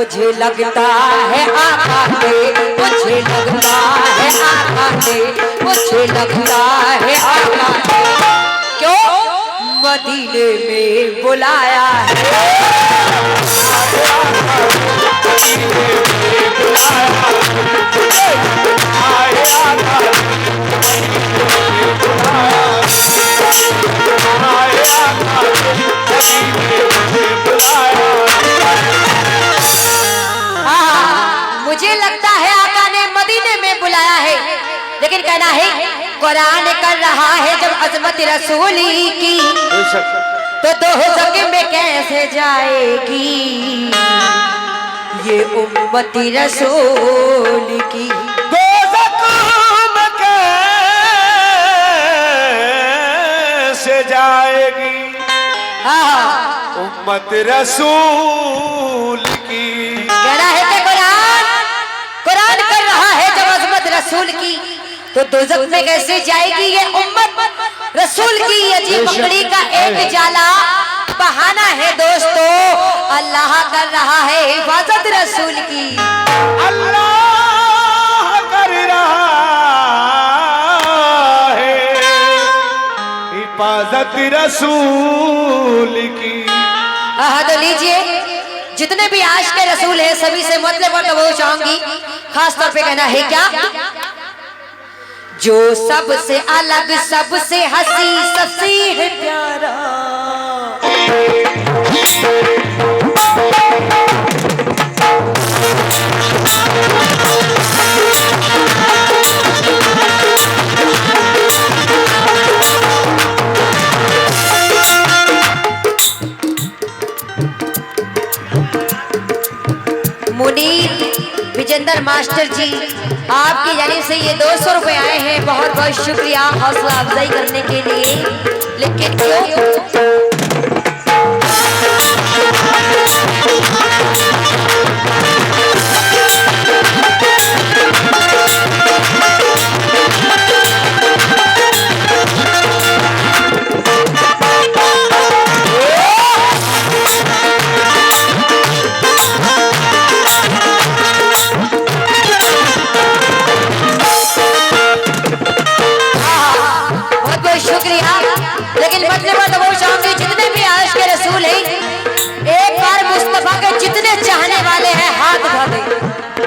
मुझे लगता है आका ने, मुझे लगता है आका ने, मुझे लगता है आका ने क्यों मदीने में बुलाया है। मुझे लगता है आका ने मदीने में बुलाया है, लेकिन कहना है कुरान कर रहा है जब अजमत रसूल की तो दोज़ख में कैसे जाएगी ये उम्मती रसूल की। दोज़ख में कैसे जाएगी उम्मत रसूल की। कहना है कि कुरान कर रहा है जब अजमत रसूल की तो दोज़ख में कैसे जाएगी ये उम्मत रसूल की। अजीब मकड़ी का एक जाला बहाना है दोस्तों, अल्लाह कर रहा है हिफाजत रसूल की। अल्लाह कर रहा है हिफाजत रसूल की। तो लीजिए जितने भी आज के रसूल है सभी से मतलब और वो चाहूंगी खास तौर पे कहना है क्या, जो सबसे अलग सबसे हंसी सबसे है प्यारा। मुनीर विजेंद्र मास्टर जी आपकी जानिब से ये 200 रुपए आए हैं, बहुत बहुत शुक्रिया हौसला अफजाई करने के लिए। लेकिन क्यों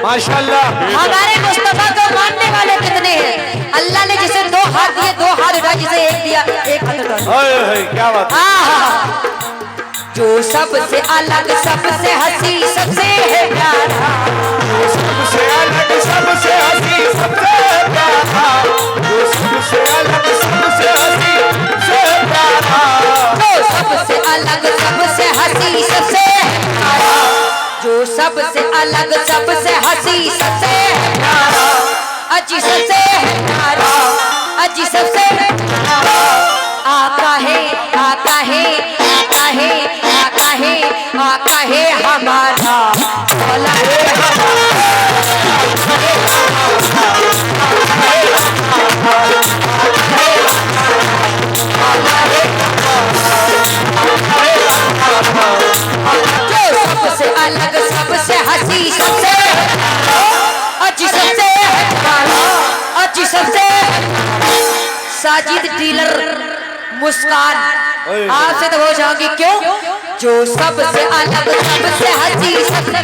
माशाल्लाह। हमारे मुस्तफा को मानने वाले कितने हैं? अल्लाह ने जिसे 2 हाथ दिए 2 हाथ उठा, जिसे 1 दिया 1 हाथ उठा। क्या बात। जो सबसे अलग सबसे हंसी सबसे है प्यारा, सबसे अलग सबसे हंसी सबसे प्यारा, जो सबसे अलग सबसे हंसी सबसे प्यारा, जो सबसे अलग सबसे हंसी सबसे प्यारा, जो सबसे अलग सबसे हंसी सबसे प्यारा, अजी सबसे प्यारा, अजी सबसे प्यारा, आका है आका है आका है आका है आका है हमारा, मौला है जो सबसे अलग सबसे हंसी सबसे अच्छी सबसे अच्छी सबसे साजिद डीलर मुस्कान आपसे तो हो जाऊंगी क्यों, जो सबसे अलग सबसे हंसी सबसे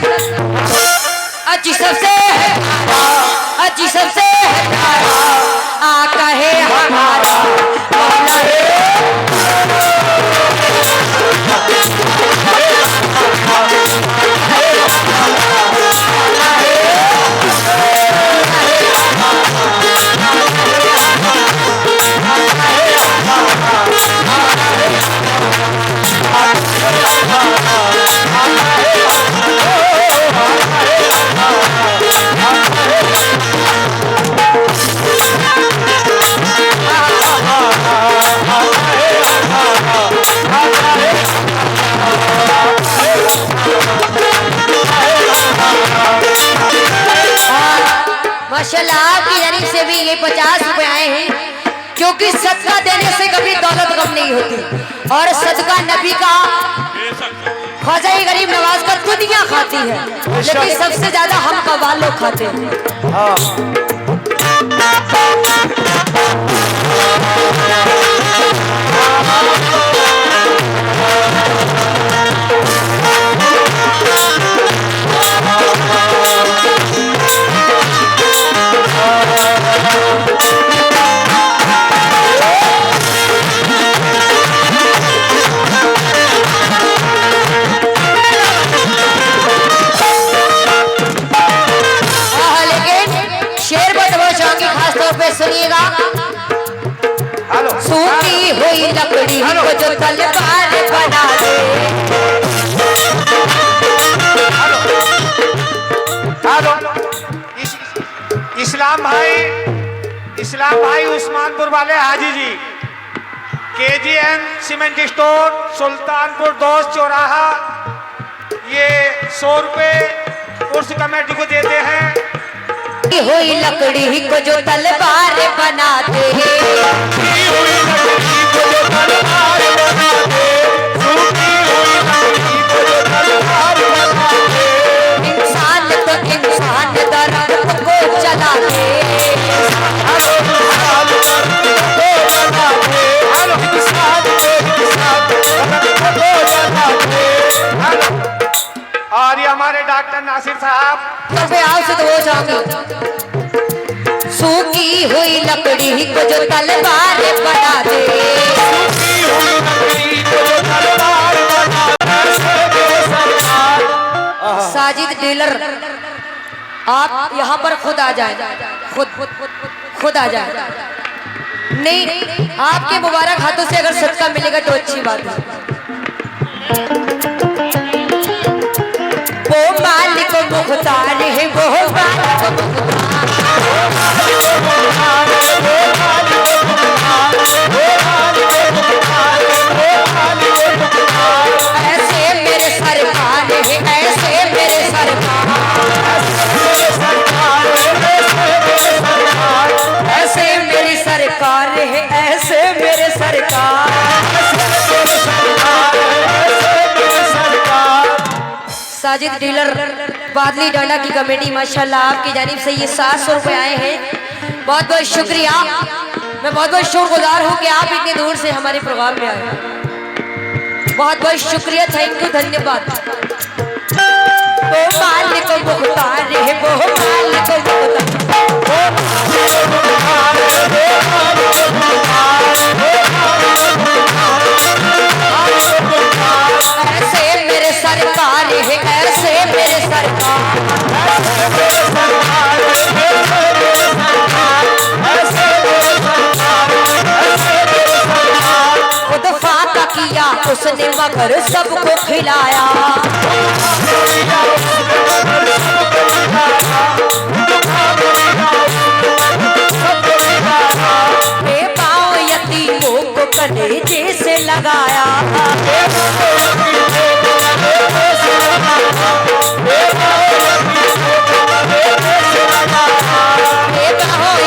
अच्छी सबसे अच्छी सबसे आका है हमारा, मौला है माशाल्लाह आपकी जानिब से भी ये 50 रुपए आए हैं, क्योंकि सदका देने से कभी दौलत कम नहीं होती और सदका नबी का ख्वाजा गरीब नवाज का दुनिया खाती है। माशाल्लाह। लेकिन सबसे ज्यादा हम कव्वाल लोग खाते हैं। हाँ लेकिन शेर बतवा चाहूंगी खास तौर पे सुनिएगा। हेलो सूखी हुई लकड़ी को जो तलवार बना दे। हेलो इस्लाम भाई उस्मानपुर वाले हाजी जी, KGN सीमेंट स्टोर, सुल्तानपुर दोस्त चौराहा, ये 100 रुपए उर्स कमेटी को देते हैं। सूखी हुई लकड़ी को जो तलवार बना दे। इंसान तो इंसान दर्द को जला दे। और ये हमारे डॉक्टर नासिर साहब, तो पे आओ से तो हो जाऊंगी। सूखी हुई लकड़ी को जो तलवार बना दे। साजिद डीलर, आप यहाँ पर खुद आ जाए, खुद आ जाए। नहीं, आपके मुबारक हाथों से अगर सदका मिलेगा तो अच्छी बात है। वो मालिक मुख्तार है, वो मालिक ऐसे मेरे सरकार है, ऐसे मेरे सरकार, ऐसे मेरी सरकार है, ऐसे मेरे सरकार। साजिद डीलर बादली डांडा की कमेटी माशाल्लाह आपकी जानिब से ये 700 रुपए आए हैं। बहुत बहुत शुक्रिया। मैं बहुत बहुत शुक्रगुजार हूँ कि आप इतनी दूर से हमारे प्रोग्राम में आए। बहुत बहुत शुक्रिया, थैंक यू, धन्यवाद। वो मालिक मुख्तार है, वो मालिक ऐसे मेरे सरकार है, ऐसे मेरे सरकार, खुद फाका किया उसने मगर सबको खिलाया। पाँव यतीमों को कलेजे से लगाया।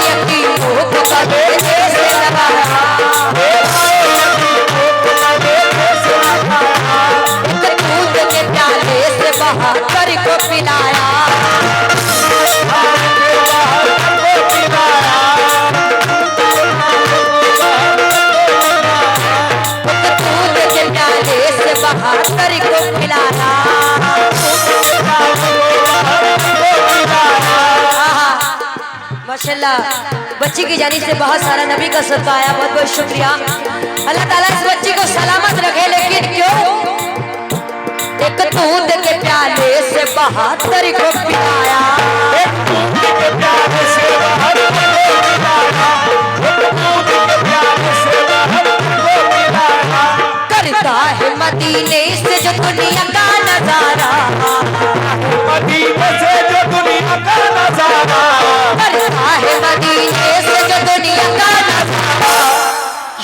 यतीमों को कलेजे से लगाया। दूध के प्याले से बहा कर को पिलाया। बहादुर को खिलाया। माशाल्लाह, बच्ची की जानिब से बहुत सारा नबी का सदका आया, बहुत बहुत शुक्रिया। अल्लाह ताला इस बच्ची को सलामत रखे। लेकिन क्यों? एक दूध के प्याले से बहादुर को पिलाया। करता है मदीने से जो दुनिया का नजारा, मदीने से जो दुनिया का नजारा, करता है मदीने से जो दुनिया का नजारा।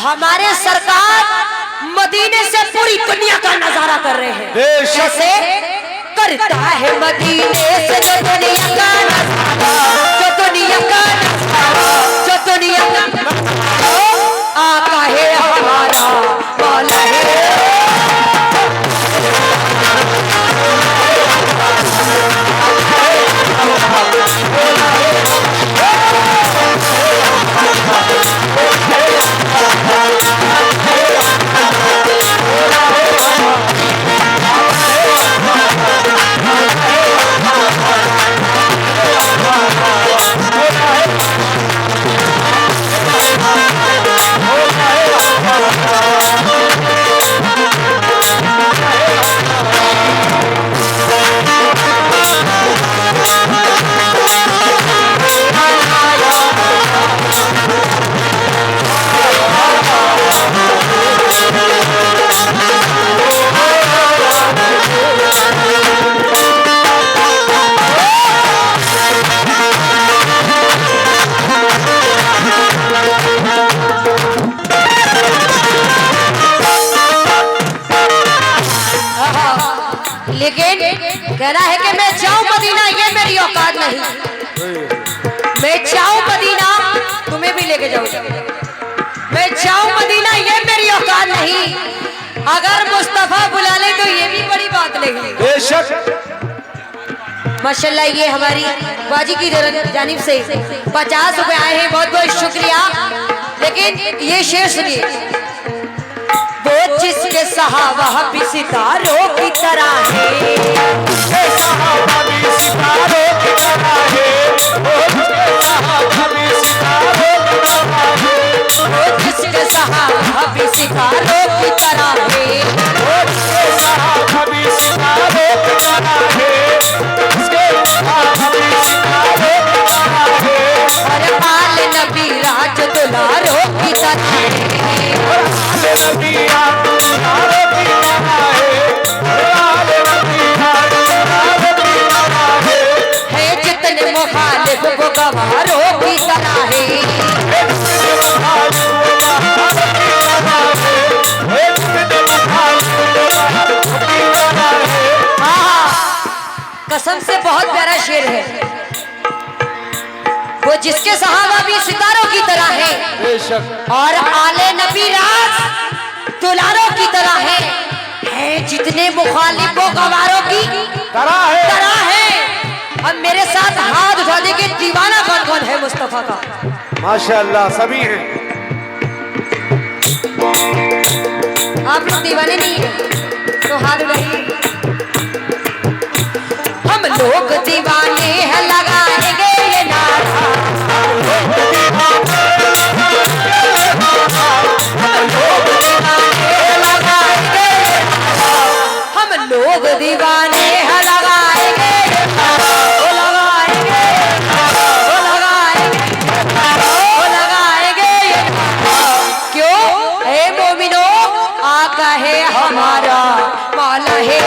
हमारे सरकार मदीने से पूरी दुनिया का नजारा कर रहे हैं। जैसे करता है मदीने से जो दुनिया का नजारा, जो दुनिया का नजारा, जो दुनिया का नजारा। आका है हमारा, मौला है। लेकिन कहना है कि मैं जाऊं मदीना, ये मेरी औकात नहीं। मैं जाऊं मदीना, तुम्हें भी लेके जाऊंगा। मैं जाऊं मदीना, ये मेरी औकात नहीं। अगर मुस्तफा बुला ले तो ये भी बड़ी बात नहीं। बेशक माशाल्लाह, ये हमारी बाजी की जानिब से 50 रुपए आए हैं, बहुत बहुत शुक्रिया। लेकिन ये शेर सुनिए, वो जिसके सहाबा भी सितारों की तरह है, सहाबा भी सितारों की तरह है, वो जिसके सहाबा भी सितारों की तरह है, वो जिसके सहाबा भी सितारों की तरह है, वो जिसके सहाबा भी सितारों की तरह है, जिसके सहाबा भी सितारों की तरह है, और आल नबी राज दुलारों की तरह है, और आले नबी राज दुलारों की तरह है, और आले नबी राज दुलारों की तरह है, जितने मुखालिफ वो गवारों की तरह है। कसम से बहुत प्यारा शेर है। वो जिसके सहाबा भी सितारों की तरह है, बेशक और आले नबी राज दुलारों की तरह है जितने मुखालिफ वो गवारों की तरह है। अब मेरे साथ हाथ उठा दे के दीवाना कौन कौन है मुस्तफा का? माशाअल्लाह सभी हैं। आप लोग दीवाने नहीं हैं तो हाथ उठाइए। हम लोग दीवाने हैं, लगाएंगे ये नारा, हम लोग दीवाने हैं, लगाएंगे ये नारा, हम लोग दीवाने हैं, लगाएंगे ये नारा, ओ लगाएंगे ये नारा, ओ लगाएंगे, ओ लगाएंगे ये नारा। क्यों हे मोमिनो, आका है हमारा, मौला है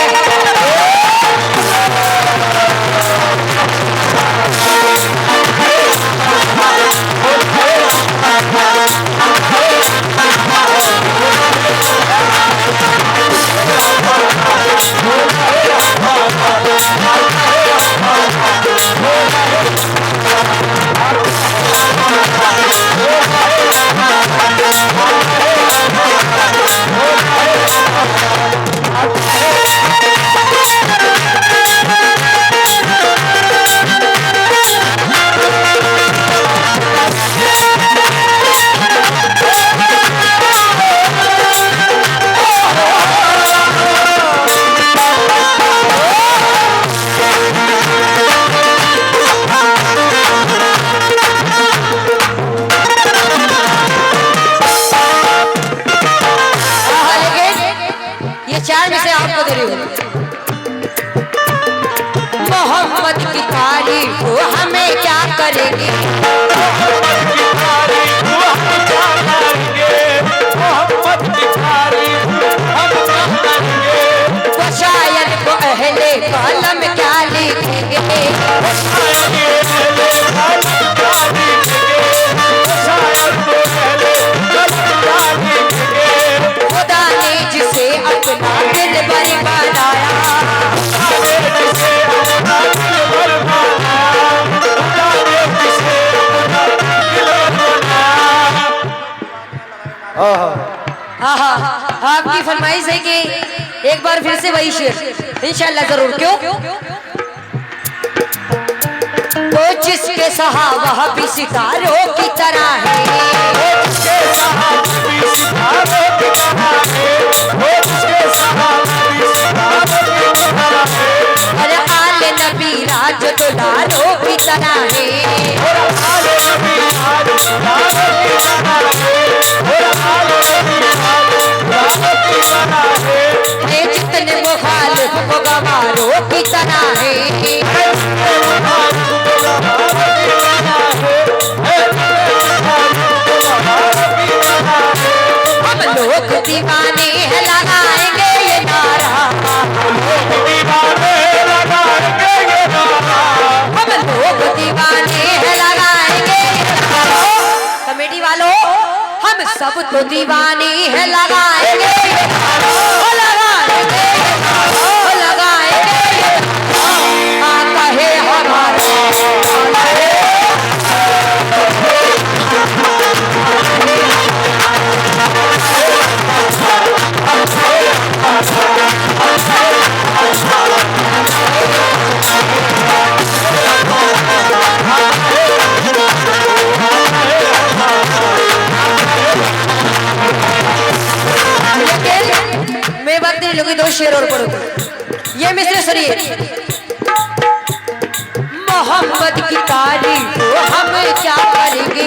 चार में से आपको दे रही हूँ। मोहम्मद की तारीफ हमें क्या करेगी, मोहम्मद की तारीफ हम क्या करेंगे, मोहम्मद की तारीफ हम क्या करेंगे, वो शायद वो अहले कलम क्या लिखेंगे, शायद ये अहले कलम क्या लिखेंगे, शायद वो अहले कलम क्या लिखेंगे, खुदा ने जिसे अपना दिल भर बनाया, खुदा ने जिसे अपना दिल भर बनाया, खुदा ने जिसे अपना दिल भर बनाया। आहा, आपकी फरमाइश है कि एक बार फिर से वही शेर इंशाल्लाह जरूर। क्यों? वो जिसके सहाबा भी सितारों की तरह है, जिसके सहाबा भी सितारों की तरह है, वो जिसके सहाबा भी सितारों की तरह है, और आले नबी राज दुलारों की तरह है, और आले नबी राज दुलारों की तरह है, और आले नबी राज दुलारों की तरह है, जितने मुखालिफ वो गवारों की तरह है, जितने मुखालिफ वो गवारों की तरह है, जितने मुखालिफ वो गवारों की तरह है, हम लोग दीवाने हैं, लगाएंगे ये नारा, हम लोग दीवाने लगाएंगे ये नारा, हम लोग दीवाने हैं, लगाएंगे ये नारा। कमेटी वालों, हम सब तो दीवाने हैं, लगाएंगे ये नारा, लगाएंगे ये नारा, लगाएंगे शेर और पढ़ो तो। ये मिसरे सुनिए। मोहम्मद की तारीफ हम क्या करेंगे,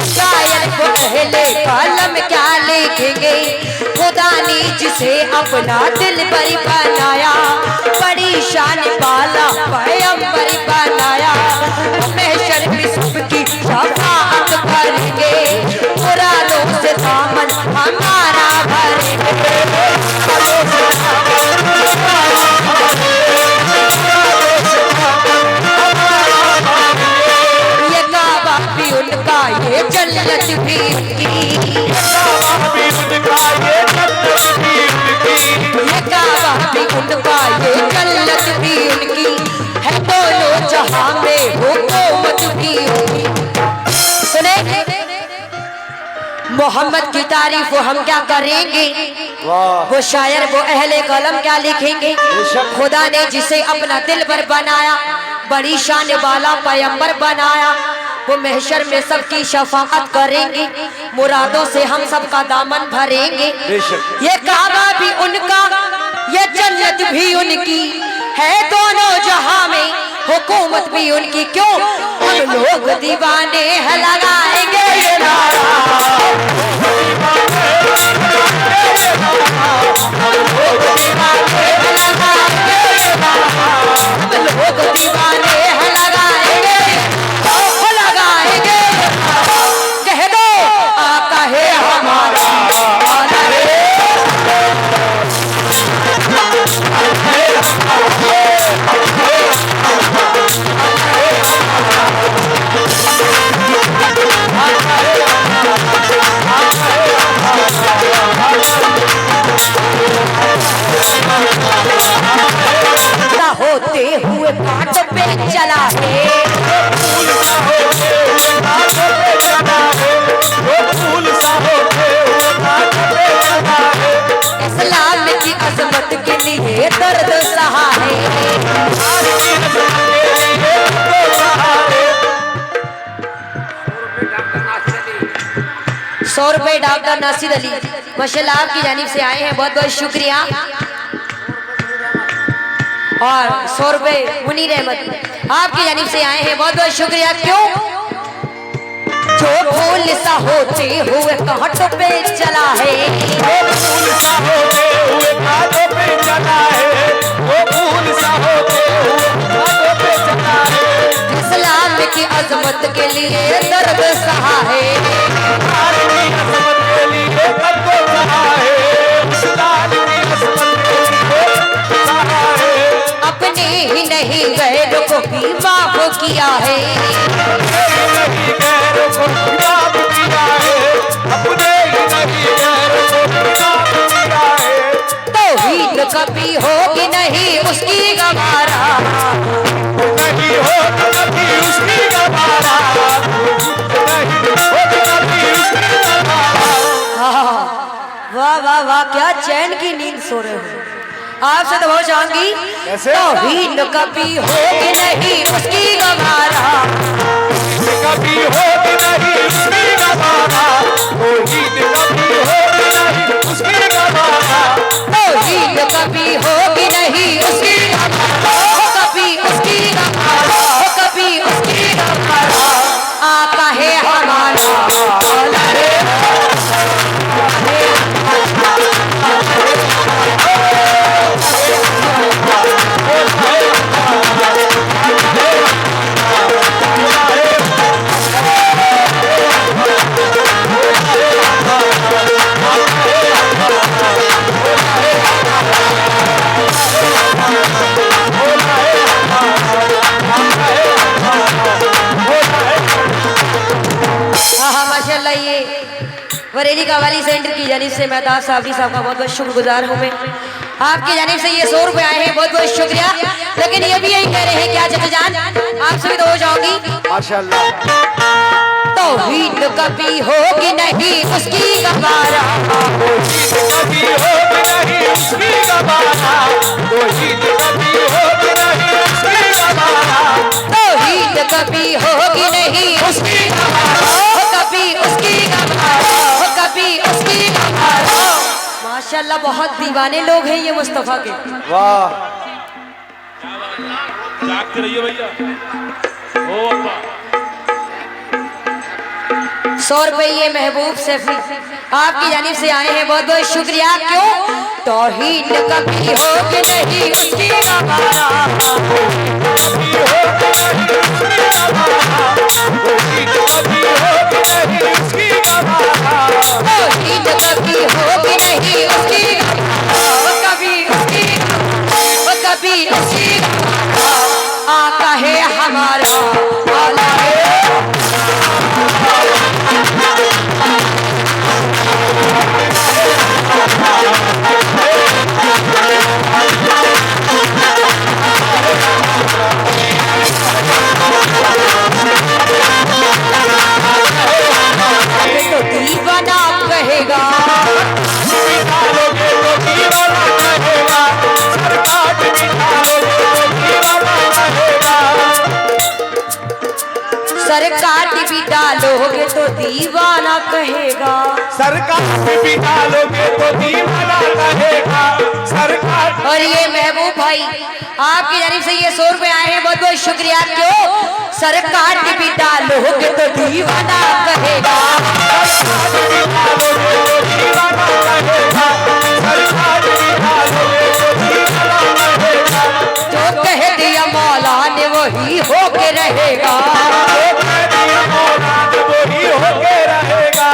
शायर को अहले कलम क्या लिखेंगे। खुदा ने जिसे अपना दिल पर बनाया, बड़ी शान वाला पैगंबर बनाया। महशर में सबकी शफाअत करेंगे, मुरादों से दामन हमारा भरेंगे। ये काबा भी उनका, ये जन्नत भी उनकी। ये काबा भी उनका, ये जन्नत भी उनकी है। दोनों जहां में हुकूमत भी उनकी। सुने मोहम्मद की तारीफ हम क्या करेंगे, वो शायर वो अहले कलम क्या लिखेंगे। खुदा ने जिसे अपना दिल पर बनाया, बड़ी शान वाला पैगंबर बनाया। वो महशर में सबकी शफाअत करेंगे, मुरादों से हम सबका दामन भरेंगे। ये काबा भी उनका, ये जन्नत भी उनकी है। दोनों जहां में हुकूमत भी उनकी। क्यों हम लोग दीवाने हैं, लगाएंगे ये नारा। हम लोग दीवाने हैं, लगाएंगे ये नारा। हम लोग दीवाने हैं, लगाएंगे, लगाएंगे। कह दो आका है हमारा, आका है। होते हुए कांटों पे चला है, फूल सा होते हुए कांटों पे चला है, वो फूल सा होते हुए कांटों पे चला है। इस्लाम की अजमत के लिए दर्द सहा है, आज की अजमत के लिए दर्द सहा है। 100 रुपए डॉक्टर नासिर अली माशाल्लाह आपकी जानिब से आए हैं, बहुत बहुत शुक्रिया। और 100 रुपए मुनीर अहमद आपकी जानिब से आए हैं, बहुत बहुत शुक्रिया। क्यों जो फूल सा होते हुए कांटों पे चला है, वो फूल सा होते हुए कांटों पे चला है, वो फूल सा होते हुए कांटों पे चला है। इस्लाम की अजमत के लिए दर्द सहा है, इस्लाम की अजमत के लिए दर्द सहा है, इस्लाम की अजमत के लिए सहा है। अपने ही नहीं गैरों को भी माफ किया है, नहीं गैरों को भी माफ किया है, अपने ही नहीं गैरों को भी माफ किया है। तौहीद कभी होगी नहीं उसकी गवारा, नहीं होगी कभी उसकी गवारा, नहीं होगी कभी उसकी गवारा। वाह वाह वाह, क्या चैन की नींद सो रहे हो। आपसे तो बहुत चाहूंगी, तौहीद कभी होगी नहीं उसकी गवारा, कभी होगी नहीं उसकी गवारा, तौहीद कभी होगी नहीं उसकी गवारा, तौहीद कभी होगी नहीं उसकी गवारा, कभी उसकी गवारा, कभी उसकी गवारा। आका है हमारा, बरेली कव्वाली सेंटर की जानिब से मेहताब साहब का बहुत बहुत शुक्रगुजार हूँ मैं। आपकी जानिब से ये 100 रुपए आए हैं, बहुत बहुत शुक्रिया। लेकिन ये भी यही कह रहे हैं, क्या चाचा जान आपसे भी तो हो जाऊंगी माशाल्लाह। तौहीद कभी होगी नहीं उसकी गवारा, कभी होगी नहीं उसकी गवारा, तौहीद कभी होगी नहीं उसकी गवारा, तौहीद कभी होगी नहीं उसकी गवारा, कभी उसकी गवारा, कभी उसकी गवारा। माशाल्लाह बहुत दीवाने लोग हैं ये मुस्तफा के। वाह। जागते रहिए भैया। ओ अब्बा 100 रुपए ये महबूब सफी आपकी जानिब से आए हैं, बहुत बहुत शुक्रिया। क्यों तौहीद कभी होगी नहीं उसकी गवारा, तौहीद कभी होगी नहीं उसकी गवारा, कभी उसकी आका है हमारा आला है। तो दीवाना कहेगा, सरकार भी डालोगे तो दीवाना कहेगा, सरकार भी डालोगे तो दीवाना कहेगा, सरकार। और ये महबूब भाई आपकी जानिब से ये 100 रुपए आए हैं, बहुत बहुत शुक्रिया। क्यों सरकार भी डालोगे तो दीवाना कहेगा, जो कह दिया मौला ने वही होके रहेगा, वही होके रहेगा।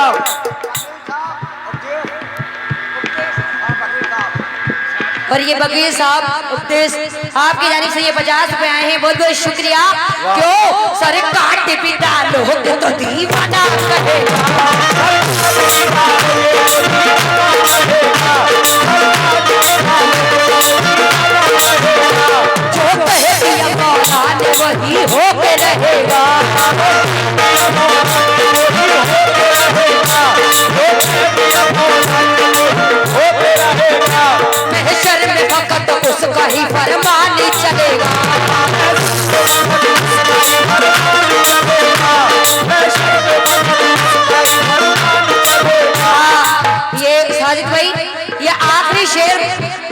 और ये बकीर साहब उपदेश आपकी जानिब से ये 50 रुपए आए हैं, बहुत बहुत शुक्रिया। क्यों सरकार भी डालोगे तो दीवाना कहेगा, जो कह दिया मौला ने वही होके रहेगा, महशर में फकत उसका ही फरमान चलेगा, ये साजिद भाई ये आखिरी शेर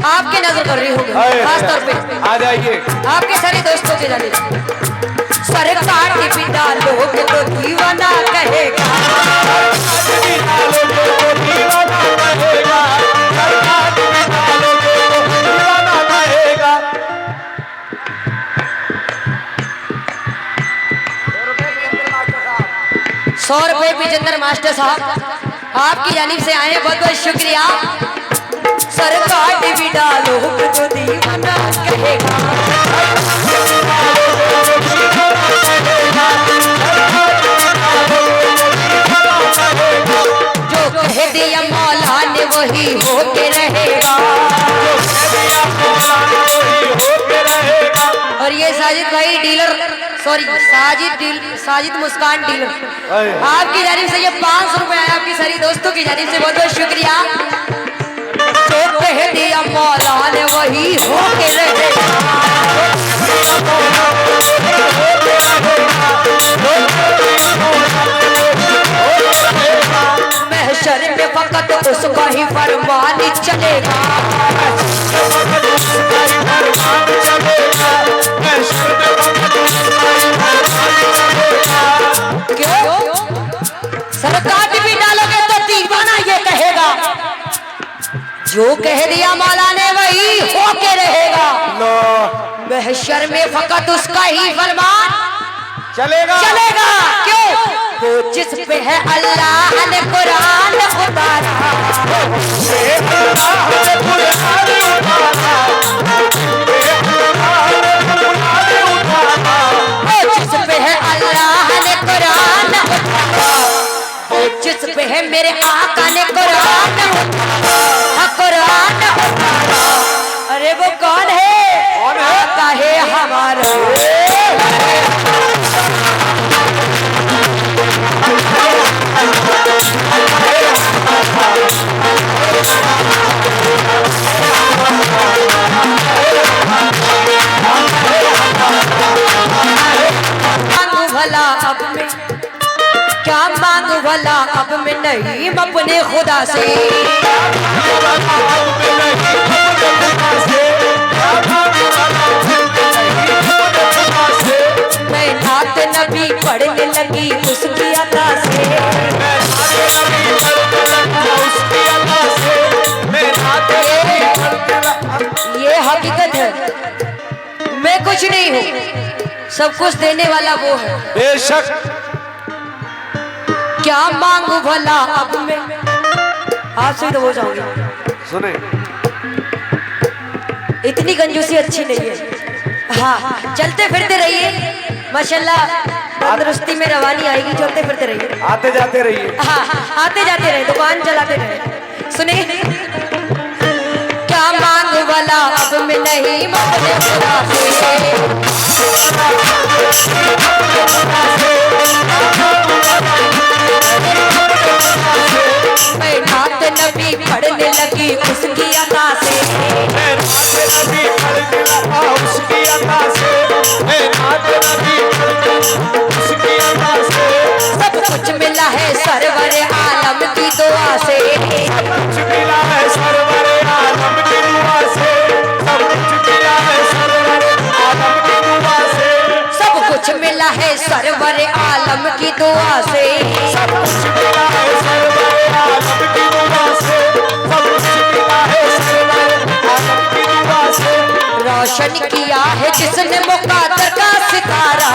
आपके नजर कर रही होगी खास तौर पे, आ जाइए। आपके सारे दोस्तों के जाने सरकार भी डालोगे तो दीवाना कहेगा, सौ रुपए विजेंद्र मास्टर साहब आपकी जानिब से आए हैं, बहुत बहुत शुक्रिया। सरकार भी डालोगे तो दीवाना कहेगा, जो कह दिया मौला ने वही होके रहेगा। और ये साजिद भाई डीलर सॉरी साजिद मुस्कान डीलर आपकी जानिब से ये 500 रुपए आए आपकी सारी दोस्तों की जानिब से, बहुत बहुत शुक्रिया। जो कह दिया मौला ने वही होके रहेगा, महशर में फकत उसका ही फरमान चलेगा, क्यों सरकार भी डालोगे तो दीवाना ये कहेगा, जो कह दिया मौला ने वही होके रहेगा, महशर में फकत उसका ही फरमान चलेगा। क्यों वो जिस पे है अल्लाह ने कुरान उतारा, जिस पे है अल्लाह ने कुरान उतारा, जिस पे है मेरे आका ने कुरान उतारा। अरे वो कौन है? आका है हमारा। मांगू भला अब में नहीं अपने खुदा से। मैं नात नबी पढ़ने लगी उसकी अदा से। ये हकीकत है, मैं कुछ नहीं हूँ, सब कुछ देने वाला वो है। बेशक क्या मांगू भला अब मैं, आपसे ही तो हो जाऊंगी। सुने, इतनी कंजूसी अच्छी नहीं है। हाँ, चलते फिरते रहिए, माशाल्लाह तंदुरुस्ती में रवानी आएगी। चलते फिरते रहिए, आते जाते रहिए। हाँ, आते जाते रहे, दुकान चलाते रहे। सुनिए, क्या मांगू भला अब मैं नहीं अपने खुदा से। मैं नात नबी पढ़ने लगी उसकी अदा से। सब कुछ मिला है सरवर आलम की दुआ से। सब कुछ मिला है सरवर आलम की दुआ से। सब कुछ मिला है सरवर आलम की दुआ से। सब कुछ मिला है सरवर आलम की दुआ से। सब कुछ मिला है सरवर आलम की दुआ से। सब कुछ मिला है सरवर आलम की दुआ से। रोशन किया है जिसने मुक़द्दर का सितारा।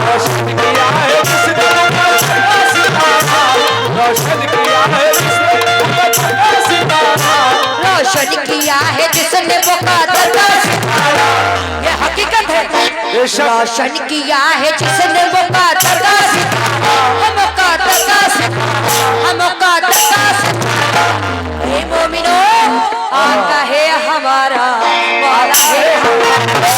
रोशन किया है जिसने मुक़द्दर का सितारा। रोशन किया है जिसने मुक़द्दर का सितारा। रोशन किया है जिसने मुक़द्दर का सितारा। ये हकीकत है। रोशन किया है जिसने मुक़द्दर का सितारा। मुक़द्दर का सितारा, मुक़द्दर का सितारा। हे मोमिनो, आका है हमारा, वाला है हमारा।